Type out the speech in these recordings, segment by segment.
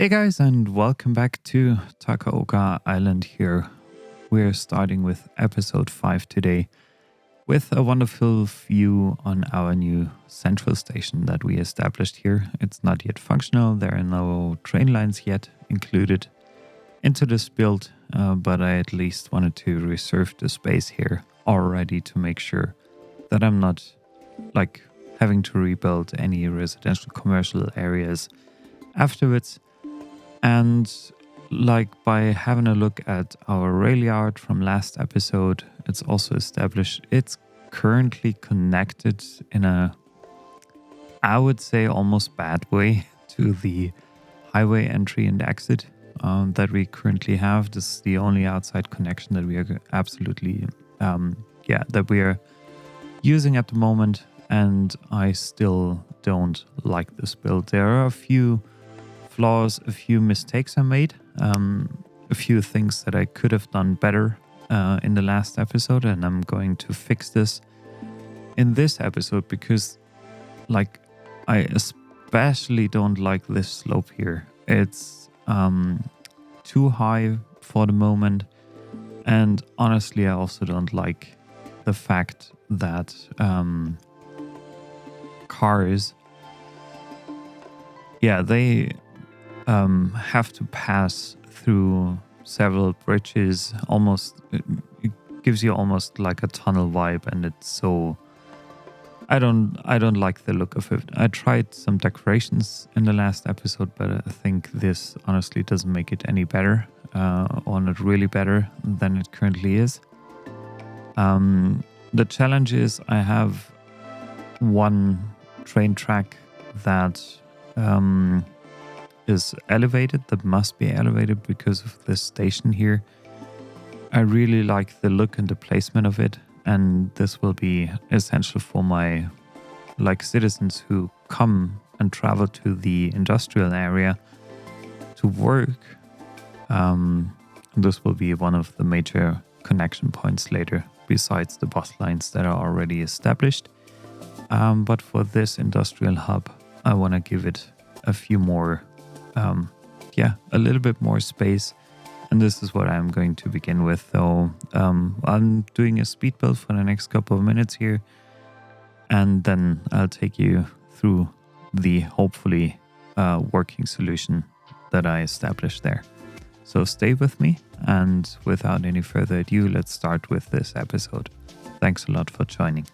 Hey guys, and welcome back to Takaoka Island here. We're starting with episode 5 today with a wonderful view on our new central station that we established here. It's not yet functional, there are no train lines yet included into this build, but I at least wanted to reserve the space here already to make sure that I'm not like having to rebuild any residential commercial areas afterwards. And like by having a look at our rail yard from last episode, it's also established it's currently connected in a, I would say, almost bad way to the highway entry and exit that we currently have. This is the only outside connection that we are absolutely, that we are using at the moment. And I still don't like this build. There are a few flaws, a few mistakes I made, a few things that I could have done better in the last episode, and I'm going to fix this in this episode because, like, I especially don't like this slope here. It's too high for the moment, and honestly, I also don't like the fact that cars, they have to pass through several bridges. It gives you almost like a tunnel vibe, and it's so I don't like the look of it. I tried some decorations in the last episode, but I think this honestly doesn't make it any better, or not really better than it currently is. The challenge is I have one train track that is elevated, that must be elevated because of this station here. I really like the look and the placement of it, and this will be essential for my citizens who come and travel to the industrial area to work. This will be one of the major connection points later, besides the bus lines that are already established. But for this industrial hub, I want to give it a few more a little bit more space, and this is what I'm going to begin with. So I'm doing a speed build for the next couple of minutes here, and then I'll take you through the hopefully working solution that I established there. So stay with me, and without any further ado, let's start with this episode. Thanks a lot for joining.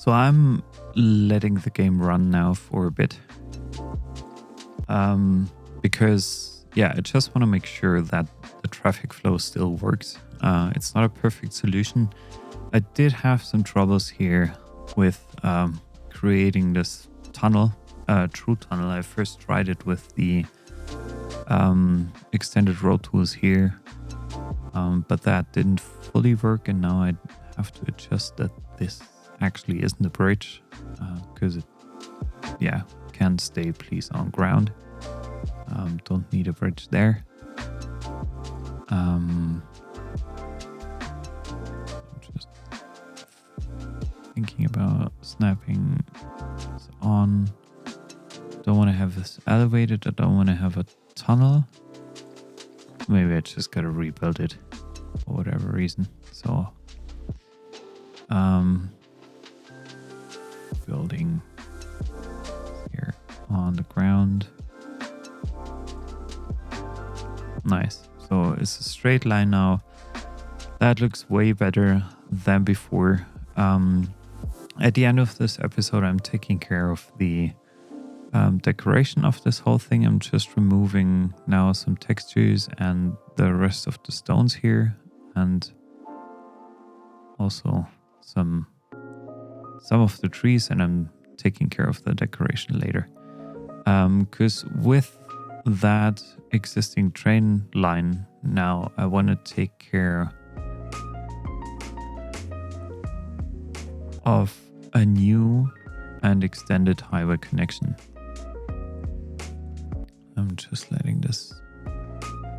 So I'm letting the game run now for a bit. Because, I just want to make sure that the traffic flow still works. It's not a perfect solution. I did have some troubles here with creating this tunnel, true tunnel. I first tried it with the extended road tools here, but that didn't fully work, and now I have to adjust that this actually isn't a bridge, because it can't stay please on ground. Don't need a bridge there. Just thinking about snapping this on. Don't want to have this elevated. I don't want to have a tunnel. Maybe I just gotta rebuild it for whatever reason. So, building here on the ground. Nice. So it's a straight line now. That looks way better than before. At the end of this episode, I'm taking care of the decoration of this whole thing. I'm just removing now some textures and the rest of the stones here, and also some of the trees, and I'm taking care of the decoration later. Because with that existing train line now, I want to take care of a new and extended highway connection. I'm just letting this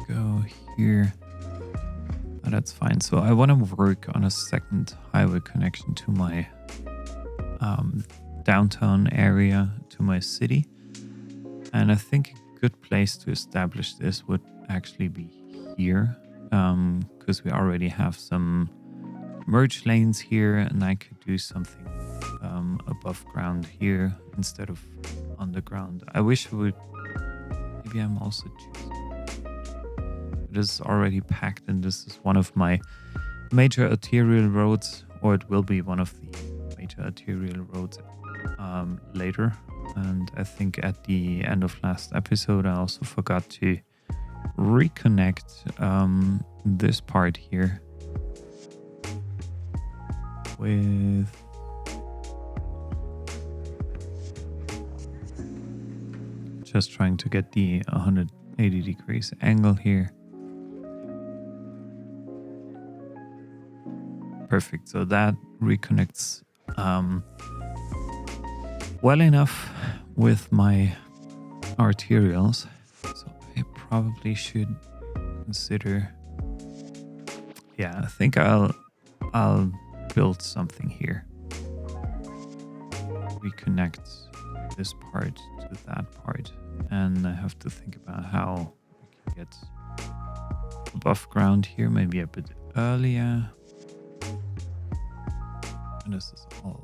go here. Oh, that's fine. So I want to work on a second highway connection to my downtown area, to my city. And I think a good place to establish this would actually be here, because we already have some merge lanes here, and I could do something above ground here instead of underground. I wish I would. Maybe I'm also choosing. This is already packed, and this is one of my major arterial roads, or it will be one of the major arterial roads later. And I think at the end of last episode, I also forgot to reconnect this part here with just trying to get the 180 degrees angle here. Perfect. So that reconnects well enough with my arterials. So I probably should consider. Yeah, I think I'll build something here. Reconnect this part to that part, and I have to think about how we can get above ground here, maybe a bit earlier. And this is all.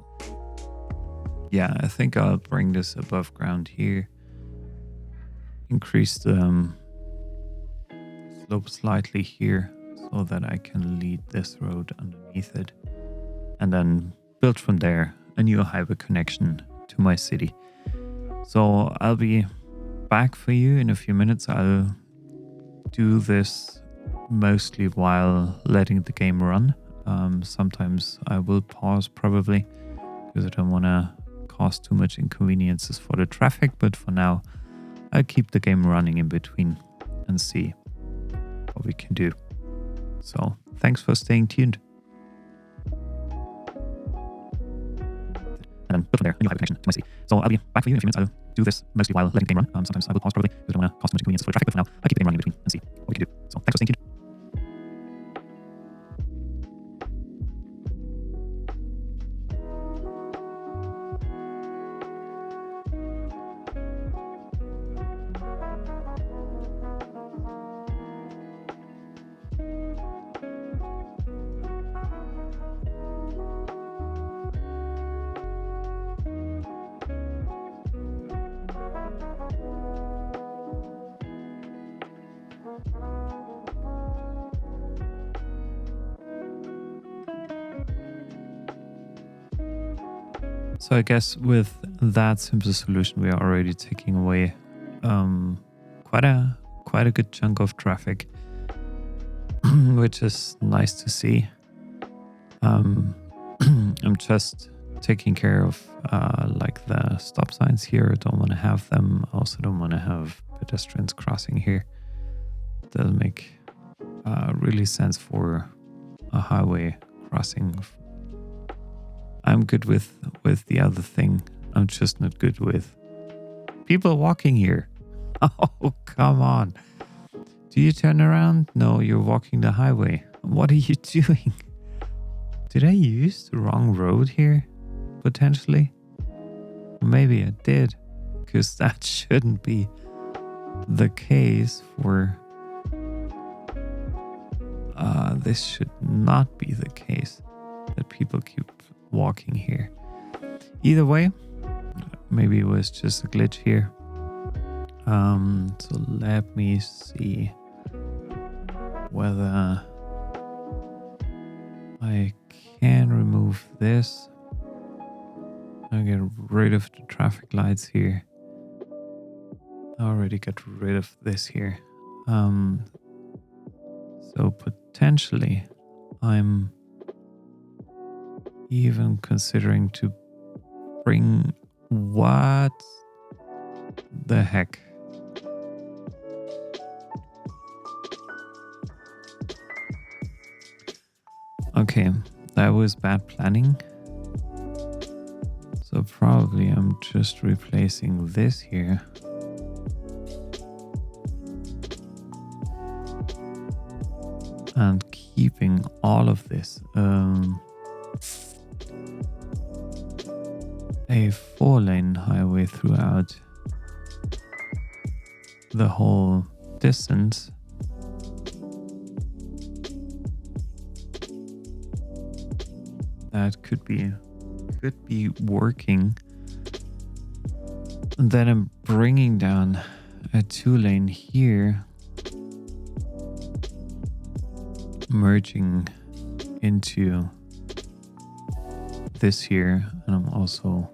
Yeah, I think I'll bring this above ground here. Increase the slope slightly here so that I can lead this road underneath it. And then build from there a new highway connection to my city. So I'll be back for you in a few minutes. I'll do this mostly while letting the game run. Sometimes I will pause probably because I don't want to cause too much inconveniences for the traffic, but for now I'll keep the game running in between and see what we can do. So thanks for staying tuned. And then build from there a new highway connection to my city. So I'll be back for you in a few minutes. I'll do this mostly while letting the game run. Sometimes I will pause probably because I don't want to cause too much inconvenience for the traffic, but for now I'll keep the game running in between and see what we can do. So thanks for staying tuned. So I guess with that simple solution, we are already taking away quite a good chunk of traffic, which is nice to see. I'm just taking care of like the stop signs here. I don't want to have them. I also don't want to have pedestrians crossing here. Doesn't make really sense for a highway crossing. I'm good with the other thing. I'm just not good with people walking here. Oh, come on. Do you turn around? No, you're walking the highway. What are you doing? Did I use the wrong road here? Potentially? Maybe I did. Because that shouldn't be the case for... this should not be the case that people keep walking here. Either way, maybe it was just a glitch here. So let me see whether I can remove this. I'll get rid of the traffic lights here. I already got rid of this here. So potentially I'm even considering to bring... What the heck? Okay, that was bad planning. So probably I'm just replacing this here. And keeping all of this. A 4-lane highway throughout the whole distance. That could be working. And then I'm bringing down a 2-lane here, merging into this here, and I'm also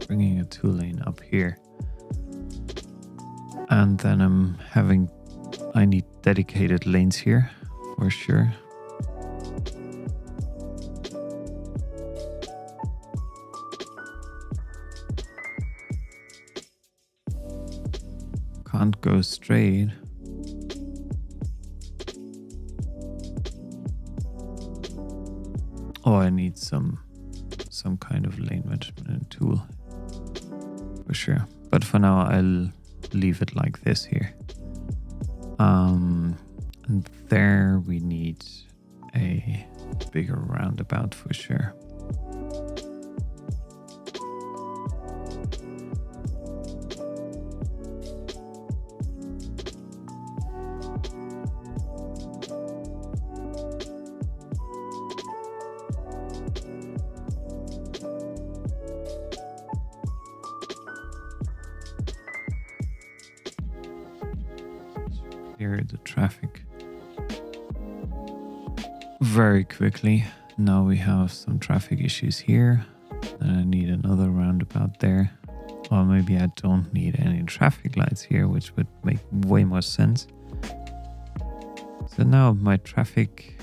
bringing a 2-lane up here. And then I need dedicated lanes here for sure. Can't go straight. Oh, I need some kind of lane management tool for sure. But for now, I'll leave it like this here. And there we need a bigger roundabout for sure. Clear the traffic very quickly. Now we have some traffic issues here. And I need another roundabout there. Or maybe I don't need any traffic lights here, which would make way more sense. So now my traffic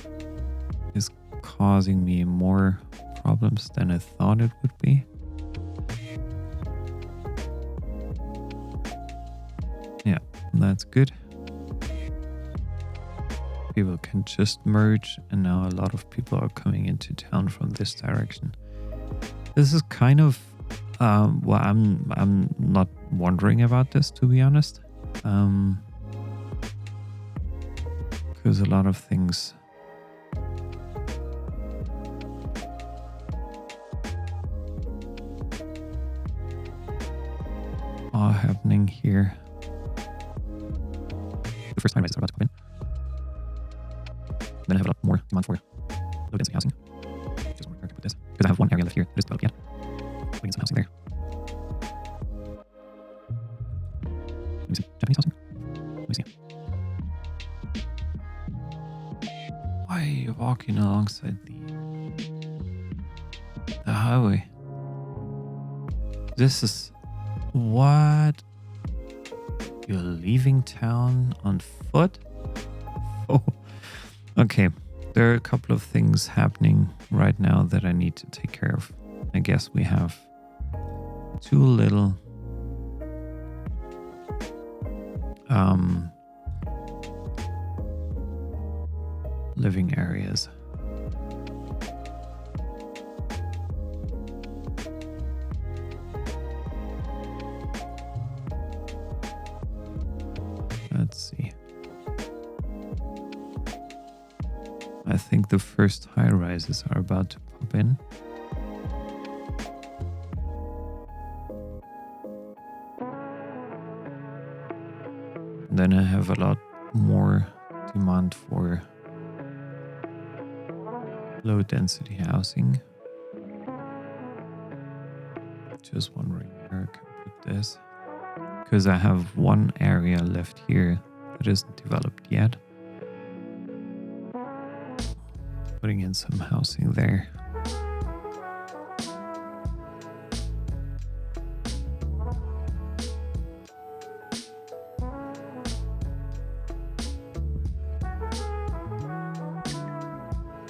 is causing me more problems than I thought it would be. Yeah, that's good. People can just merge, and now a lot of people are coming into town from this direction. This is kind of well, I'm not wondering about this, to be honest, because a lot of things are happening here. The first time I started about to come in. Then I have a lot more demand for low density housing. Just more where to put this. Because I have one area left here that is developed yet. We can get some housing there. Let me see. Japanese housing. Let me see. walking alongside the highway. This is what? You're leaving town on foot? Oh, okay. There are a couple of things happening right now that I need to take care of. I guess we have too little living areas. Let's see. I think the first high rises are about to pop in. Then I have a lot more demand for low density housing. Just wondering where I can put this. Because I have one area left here that isn't developed yet. Putting in some housing there.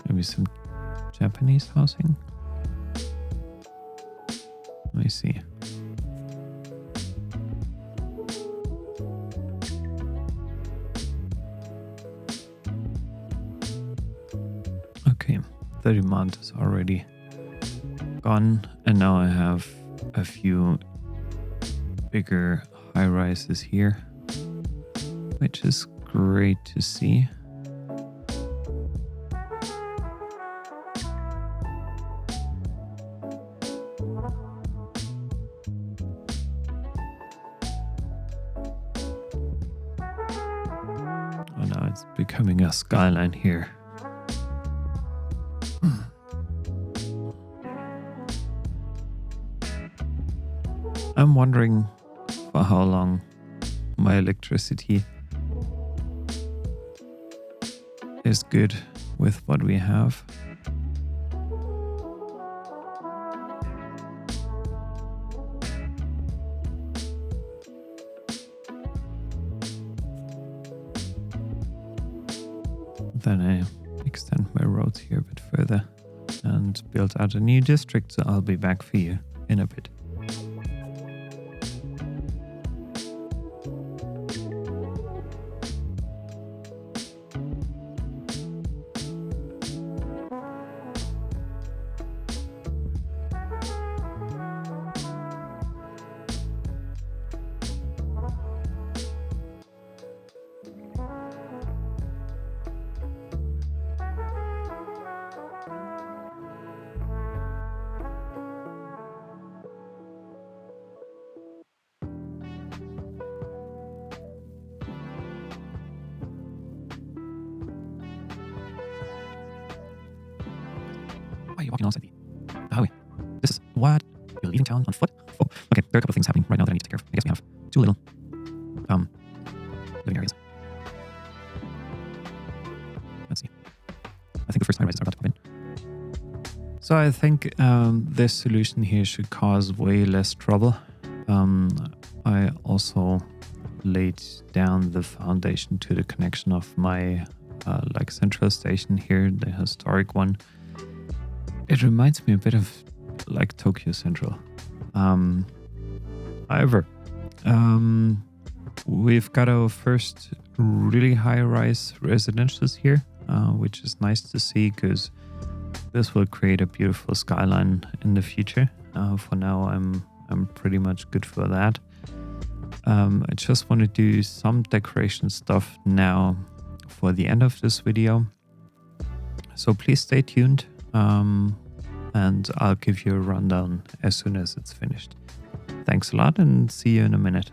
Maybe some Japanese housing. Let me see. Okay, the demand is already gone, and now I have a few bigger high rises here, which is great to see. Oh, now it's becoming a skyline here. I'm wondering for how long my electricity is good with what we have. Then I extend my roads here a bit further and build out a new district, so I'll be back for you in a bit. Why are you walking alongside the highway? This is what? You're leaving town on foot? Oh, okay. There are a couple of things happening right now that I need to take care of. I guess we have too little living areas. Let's see. I think the first high rises are about to pop in. So I think this solution here should cause way less trouble. I also laid down the foundation to the connection of my central station here, the historic one. It reminds me a bit of like Tokyo Central. However, we've got our first really high-rise residentials here, which is nice to see because this will create a beautiful skyline in the future. For now, I'm pretty much good for that. I just want to do some decoration stuff now for the end of this video. So please stay tuned. And I'll give you a rundown as soon as it's finished. Thanks a lot and see you in a minute.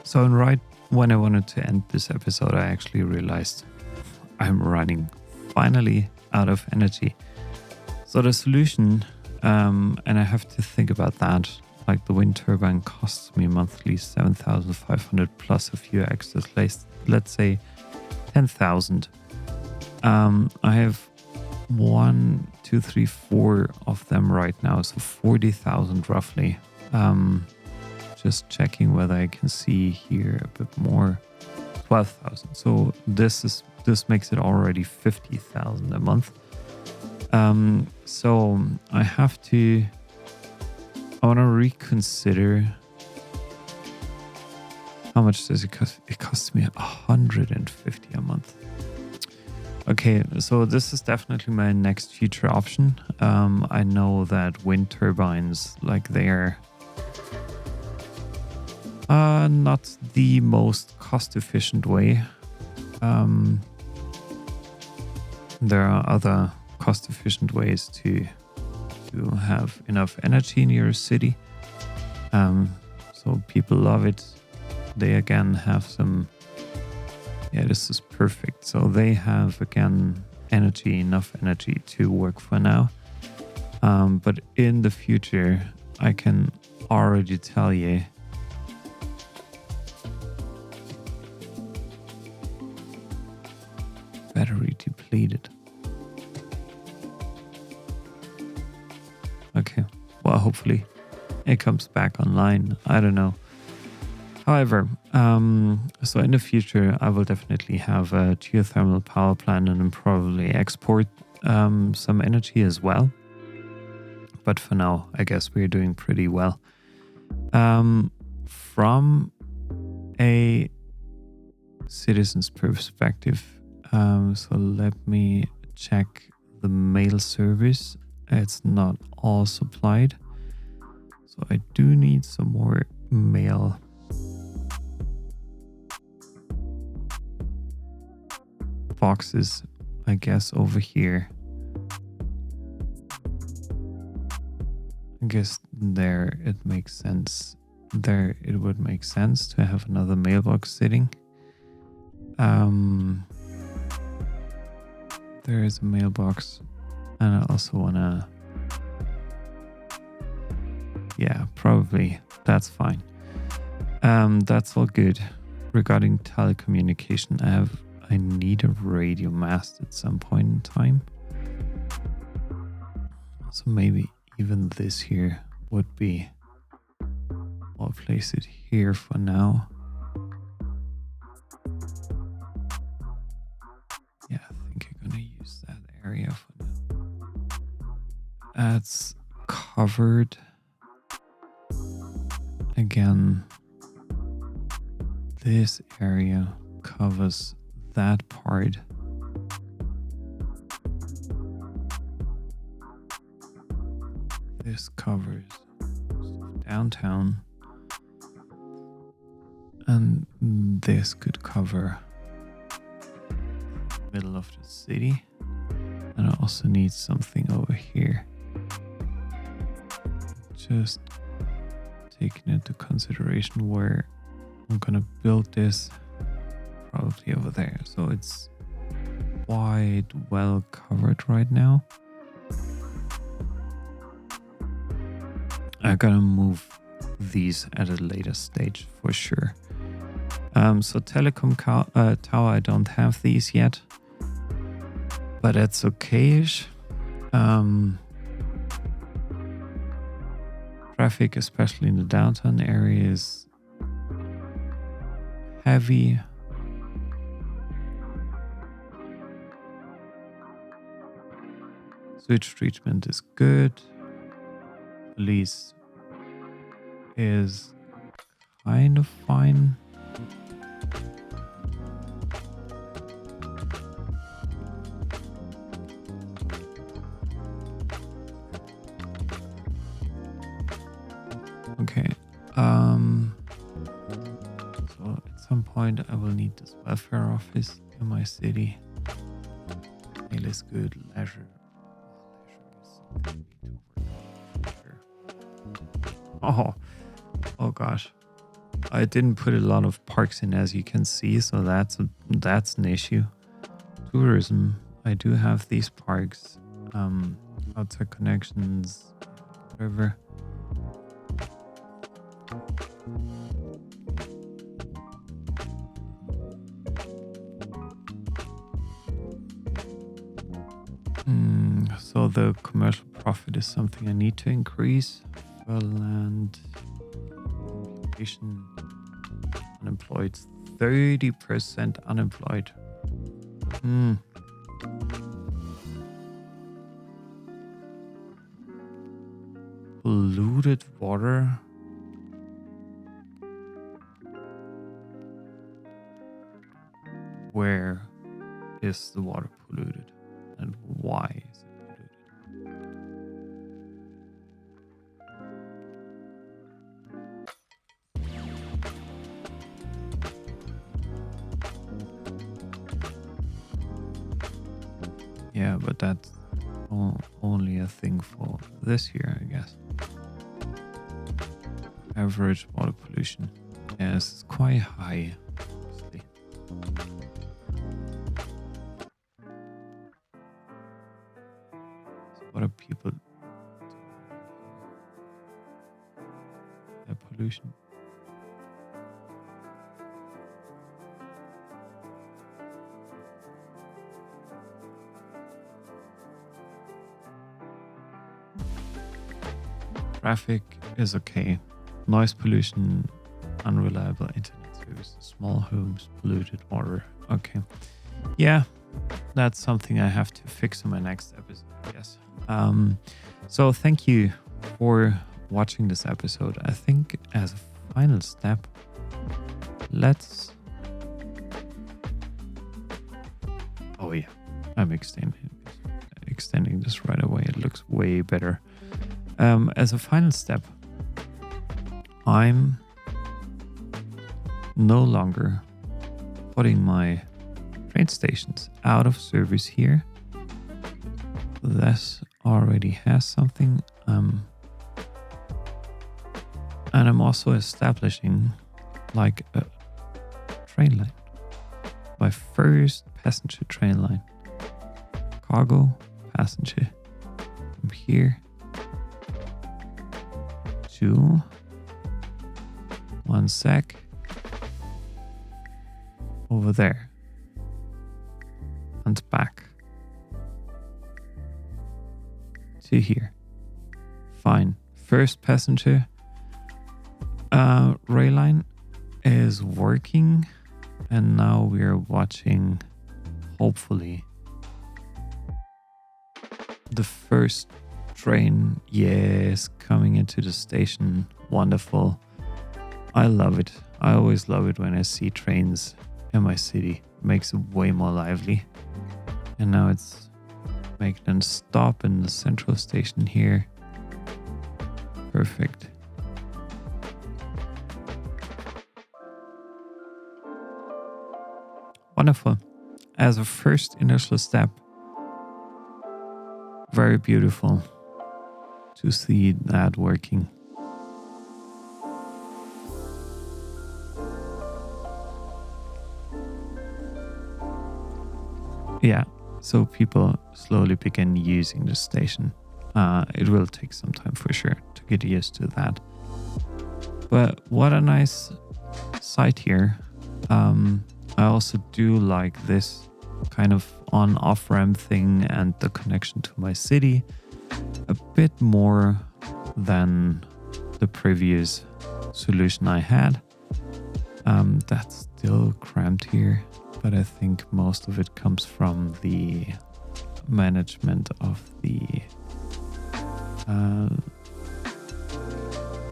So right when I wanted to end this episode, I actually realized I'm running finally out of energy. So the solution, and I have to think about that, like the wind turbine costs me monthly 7,500 plus a few extras, let's say 10,000. I have 1, 2, 3, 4 of them right now, so 40,000 roughly. Just checking whether I can see here a bit more. 12,000. So this makes it already 50,000 a month. So I want to reconsider how much does it cost. It costs me 150 a month. Okay, so this is definitely my next future option. I know that wind turbines, like they're not the most cost-efficient way. There are other cost-efficient ways to have enough energy in your city. So people love it. They again have some. Yeah, this is perfect. So they have again enough energy to work for now. But in the future, I can already tell you. Battery depleted. Okay, well, hopefully it comes back online. I don't know. However, so in the future, I will definitely have a geothermal power plant and then probably export some energy as well. But for now, I guess we're doing pretty well. From a citizen's perspective, so let me check the mail service. It's not all supplied. So I do need some more mail. Boxes, I guess, over here. I guess there it makes sense. There it would make sense to have another mailbox sitting. There is a mailbox, and I also wanna. Yeah, probably that's fine. That's all good. Regarding telecommunication, I need a radio mast at some point in time. So maybe even this here would be. I'll place it here for now. Yeah, I think I'm gonna use that area for now. That's covered. Again, this area covers that part. This covers downtown. And this could cover the middle of the city. And I also need something over here. Just taking into consideration where I'm gonna build this, probably over there. So it's quite well covered right now. I'm gonna move these at a later stage for sure. So telecom tower, I don't have these yet, but that's okay-ish. Traffic, especially in the downtown area, is heavy. Sewage treatment is good. Police is kind of fine. Okay. So at some point I will need this welfare office in my city. Mail is good. Leisure is something we need to work on for sure. Oh gosh. I didn't put a lot of parks in, as you can see, so that's an issue. Tourism, I do have these parks, outside connections, whatever. So the commercial profit is something I need to increase. Land population unemployed, 30% unemployed. Polluted water. Where is the water polluted and why is it polluted? Yeah, but that's only a thing for this year, I guess. Average water pollution. Yes, it's quite high, obviously. So what are people doing? Air pollution. Traffic is okay. Noise pollution, unreliable internet service, small homes, polluted water. Okay. Yeah, that's something I have to fix in my next episode, I guess. So thank you for watching this episode. I think as a final step, let's... Oh yeah, I'm extending this right away. It looks way better. As a final step, I'm no longer putting my train stations out of service here. This already has something. And I'm also establishing like a train line. My first passenger train line. Cargo, passenger. From here to 1 sec over there and back to here. Fine. First passenger rail line is working, and now we're watching, hopefully, the first train. Yes, coming into the station. Wonderful. I love it. I always love it when I see trains in my city. It makes it way more lively. And now it's making them stop in the central station here. Perfect. Wonderful. As a first initial step, very beautiful to see that working. Yeah, so people slowly begin using the station. It will take some time for sure to get used to that. But what a nice site here. I also do like this kind of on-off ramp thing and the connection to my city a bit more than the previous solution I had. That's still cramped here, but I think most of it comes from the management of the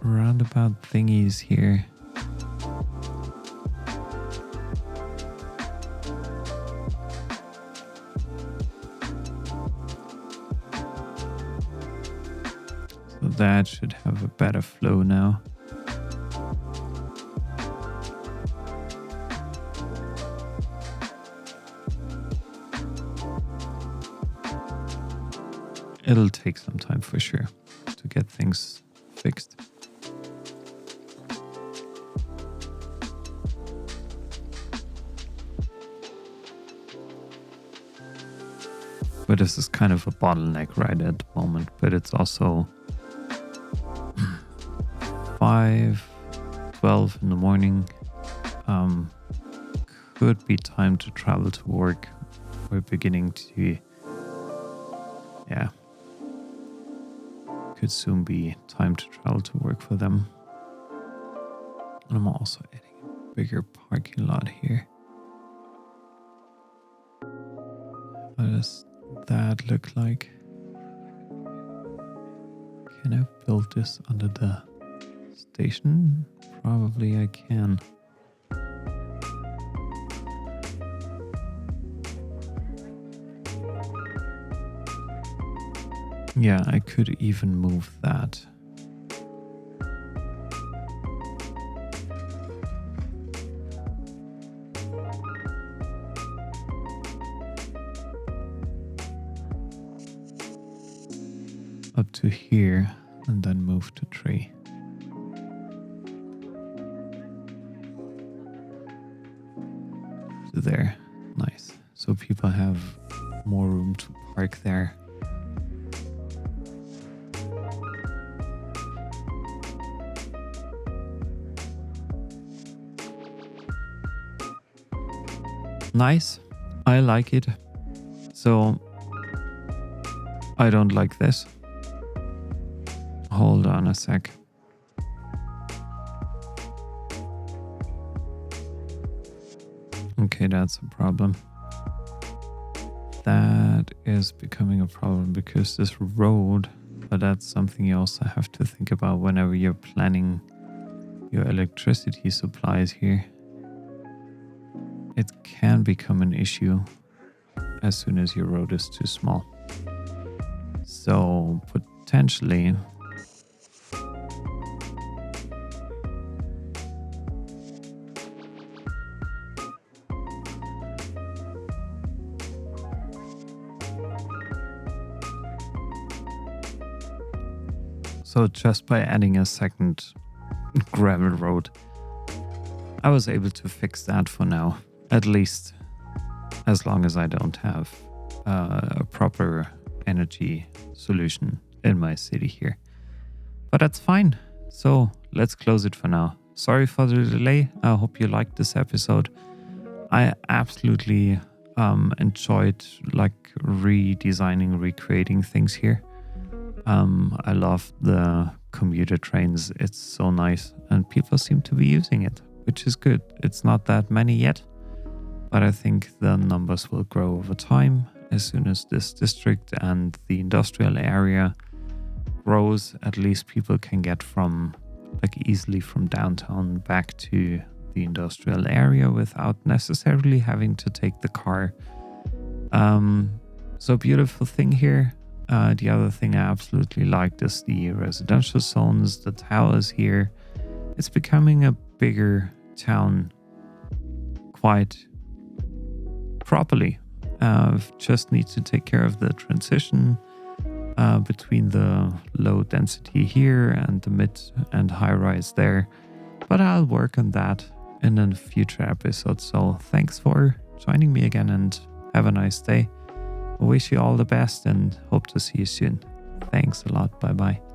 roundabout thingies here. So that should have a better flow now. It'll take some time for sure to get things fixed. But this is kind of a bottleneck right at the moment. But it's also 5:12 in the morning. Could be time to travel to work. We're beginning to, could soon be time to travel to work for them. And I'm also adding a bigger parking lot here. What does that look like? Can I build this under the station? Probably I can. Yeah, I could even move that. Up to here and then move the tree. To there. Nice. So people have more room to park there. Nice. I like it. So I don't like this. Hold on a sec. Okay, that's a problem. That is becoming a problem because this road, but that's something you also have to think about whenever you're planning your electricity supplies here. It can become an issue as soon as your road is too small. So potentially so just by adding a second gravel road, I was able to fix that for now. At least as long as I don't have a proper energy solution in my city here. But that's fine. So let's close it for now. Sorry for the delay. I hope you liked this episode. I absolutely enjoyed redesigning, recreating things here. I love the commuter trains. It's so nice and people seem to be using it, which is good. It's not that many yet, but I think the numbers will grow over time. As soon as this district and the industrial area grows, at least people can get easily from downtown back to the industrial area without necessarily having to take the car. So beautiful thing here. The other thing I absolutely liked is the residential zones, the towers here. It's becoming a bigger town quite properly. Just need to take care of the transition between the low density here and the mid and high rise there. But I'll work on that in a future episode. So thanks for joining me again and have a nice day. I wish you all the best and hope to see you soon. Thanks a lot. Bye bye.